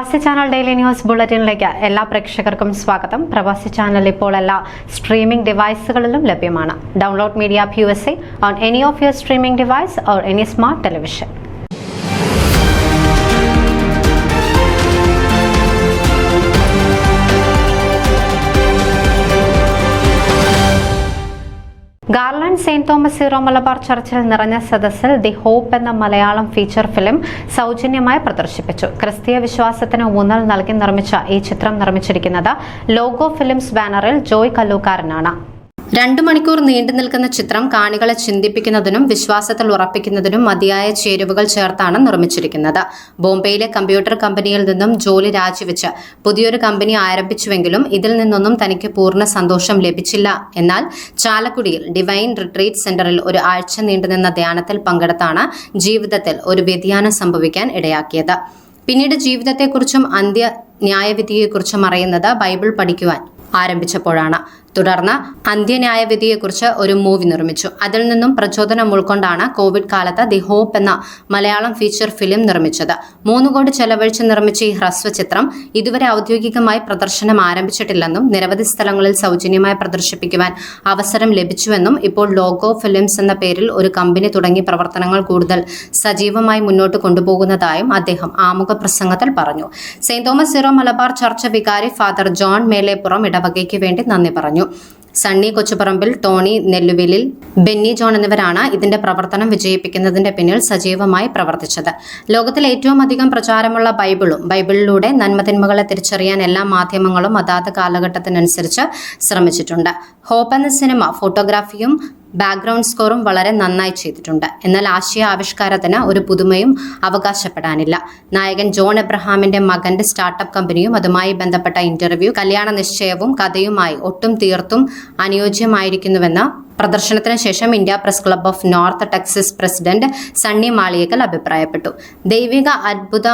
പ്രവാസി channel daily news ബുള്ളറ്റിനിലേക്ക് എല്ലാ പ്രേക്ഷകർക്കും സ്വാഗതം. പ്രവാസി ചാനൽ ഇപ്പോൾ എല്ലാ സ്ട്രീമിംഗ് ഡിവൈസുകളിലും ലഭ്യമാണ്. Download media app USA on any of your streaming device or any smart television. Garland Saint Thomas Syro Malabar ചർച്ചിൽ നിറഞ്ഞ സദസ്സിൽ ദി ഹോപ്പ് എന്ന മലയാളം ഫീച്ചർ ഫിലിം സൗജന്യമായി പ്രദർശിപ്പിച്ചു. ക്രിസ്തീയ വിശ്വാസത്തിന് ഊന്നൽ നൽകി നിർമ്മിച്ച ഈ ചിത്രം നിർമ്മിച്ചിരിക്കുന്നത് ലോഗോ ഫിലിംസ് ബാനറിൽ ജോയ് കല്ലൂക്കാരനാണ്. 2 മണിക്കൂർ നീണ്ടു നിൽക്കുന്ന ചിത്രം കാണികളെ ചിന്തിപ്പിക്കുന്നതിനും വിശ്വാസത്തിൽ ഉറപ്പിക്കുന്നതിനും മതിയായ ചേരുവകൾ ചേർത്താണ് നിർമ്മിച്ചിരിക്കുന്നത്. ബോംബെയിലെ കമ്പ്യൂട്ടർ കമ്പനിയിൽ നിന്നും ജോലി രാജിവെച്ച് പുതിയൊരു കമ്പനി ആരംഭിച്ചുവെങ്കിലും ഇതിൽ നിന്നൊന്നും തനിക്ക് പൂർണ്ണ സന്തോഷം ലഭിച്ചില്ല. എന്നാൽ ചാലക്കുടിയിൽ ഡിവൈൻ റിട്രീറ്റ് സെന്ററിൽ ഒരു ആഴ്ച നീണ്ടുനിന്ന ധ്യാനത്തിൽ പങ്കെടുത്താണ് ജീവിതത്തിൽ ഒരു വ്യതിയാനം സംഭവിക്കാൻ ഇടയാക്കിയത്. പിന്നീട് ജീവിതത്തെക്കുറിച്ചും അന്ത്യ ന്യായവിധിയെക്കുറിച്ചും അറിയുന്നത് ബൈബിൾ പഠിക്കുവാൻ ആരംഭിച്ചപ്പോഴാണ്. തുടർന്ന് അന്ത്യന്യായവിധിയെക്കുറിച്ച് ഒരു മൂവി നിർമ്മിച്ചു. അതിൽ നിന്നും പ്രചോദനം ഉൾക്കൊണ്ടാണ് കോവിഡ് കാലത്ത് ദി ഹോപ്പ് എന്ന മലയാളം ഫീച്ചർ ഫിലിം നിർമ്മിച്ചത്. 3 കോടി ചെലവഴിച്ച് നിർമ്മിച്ച ഈ ഹ്രസ്വചിത്രം ഇതുവരെ ഔദ്യോഗികമായി പ്രദർശനം ആരംഭിച്ചിട്ടില്ലെന്നും നിരവധി സ്ഥലങ്ങളിൽ സൗജന്യമായി പ്രദർശിപ്പിക്കുവാൻ അവസരം ലഭിച്ചുവെന്നും ഇപ്പോൾ ലോഗോ ഫിലിംസ് എന്ന പേരിൽ ഒരു കമ്പനി തുടങ്ങി പ്രവർത്തനങ്ങൾ കൂടുതൽ സജീവമായി മുന്നോട്ട് കൊണ്ടുപോകുന്നതായും അദ്ദേഹം ആമുഖ പ്രസംഗത്തിൽ പറഞ്ഞു. Saint Thomas Syro Malabar church വികാരി ഫാദർ ജോൺ മേലേപ്പുറം ഇടവകയ്ക്ക് വേണ്ടി നന്ദി പറഞ്ഞു. സണ്ണി കൊച്ചുപറമ്പിൽ, ടോണി നെല്ലുവിലിൽ, ബെന്നി ജോൺ എന്നിവരാണ് ഇതിന്റെ പ്രവർത്തനം വിജയിപ്പിക്കുന്നതിന്റെ പിന്നിൽ സജീവമായി പ്രവർത്തിച്ചത്. ലോകത്തിൽ ഏറ്റവും അധികം പ്രചാരമുള്ള ബൈബിളിലൂടെ നന്മതിന്മകളെ തിരിച്ചറിയാൻ എല്ലാ മാധ്യമങ്ങളും അതാത് കാലഘട്ടത്തിനനുസരിച്ച് ശ്രമിച്ചിട്ടുണ്ട്. ഹോപ്പ് എന്ന സിനിമ ഫോട്ടോഗ്രാഫിയും ബാക്ക്ഗ്രൗണ്ട് സ്കോറും വളരെ നന്നായി ചെയ്തിട്ടുണ്ട്. എന്നാൽ ആശയ ആവിഷ്കാരത്തിന് ഒരു പുതുമയും അവകാശപ്പെടാനില്ല. നായകൻ ജോൺ എബ്രഹാമിന്റെ മകന്റെ സ്റ്റാർട്ടപ്പ് കമ്പനിയും അതുമായി ബന്ധപ്പെട്ട ഇന്റർവ്യൂ, കല്യാണ നിശ്ചയവും കഥയുമായി ഒട്ടും തീർത്തും അനുയോജ്യമായിരിക്കുന്നുവെന്ന് പ്രദർശനത്തിന് ശേഷം India press club of north Texas president Sunny Maliyekkal അഭിപ്രായപ്പെട്ടു. ദൈവിക അത്ഭുത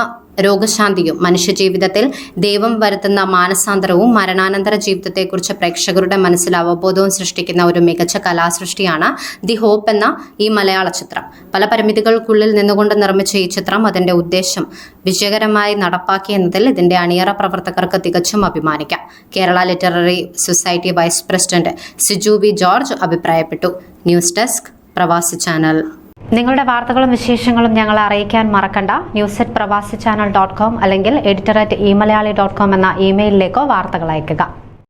രോഗശാന്തിയും മനുഷ്യജീവിതത്തിൽ ദൈവം വരുത്തുന്ന മാനസാന്തരവും മരണാനന്തര ജീവിതത്തെക്കുറിച്ച് പ്രേക്ഷകരുടെ മനസ്സിൽ അവബോധവും സൃഷ്ടിക്കുന്ന ഒരു മികച്ച കലാസൃഷ്ടിയാണ് ദി ഹോപ്പ് എന്ന ഈ മലയാള ചിത്രം. പല പരിമിതികൾക്കുള്ളിൽ നിന്നുകൊണ്ട് നിർമ്മിച്ച ഈ ചിത്രം അതിന്റെ ഉദ്ദേശം വിജയകരമായി നടപ്പാക്കിയെന്നതിൽ ഇതിന്റെ അണിയറ പ്രവർത്തകർക്ക് തികച്ചും അഭിമാനിക്കാം. Kerala literary society vice president Siju V George അഭിപ്രായപ്പെട്ടു. News desk Pravasi channel. നിങ്ങളുടെ വാർത്തകളും വിശേഷങ്ങളും ഞങ്ങളെ അറിയിക്കാൻ മറക്കണ്ട. news@pravasichannel.com അല്ലെങ്കിൽ editor@eMalayali.com എന്ന ഇമെയിലിലേക്കോ വാർത്തകൾ അയയ്ക്കുക.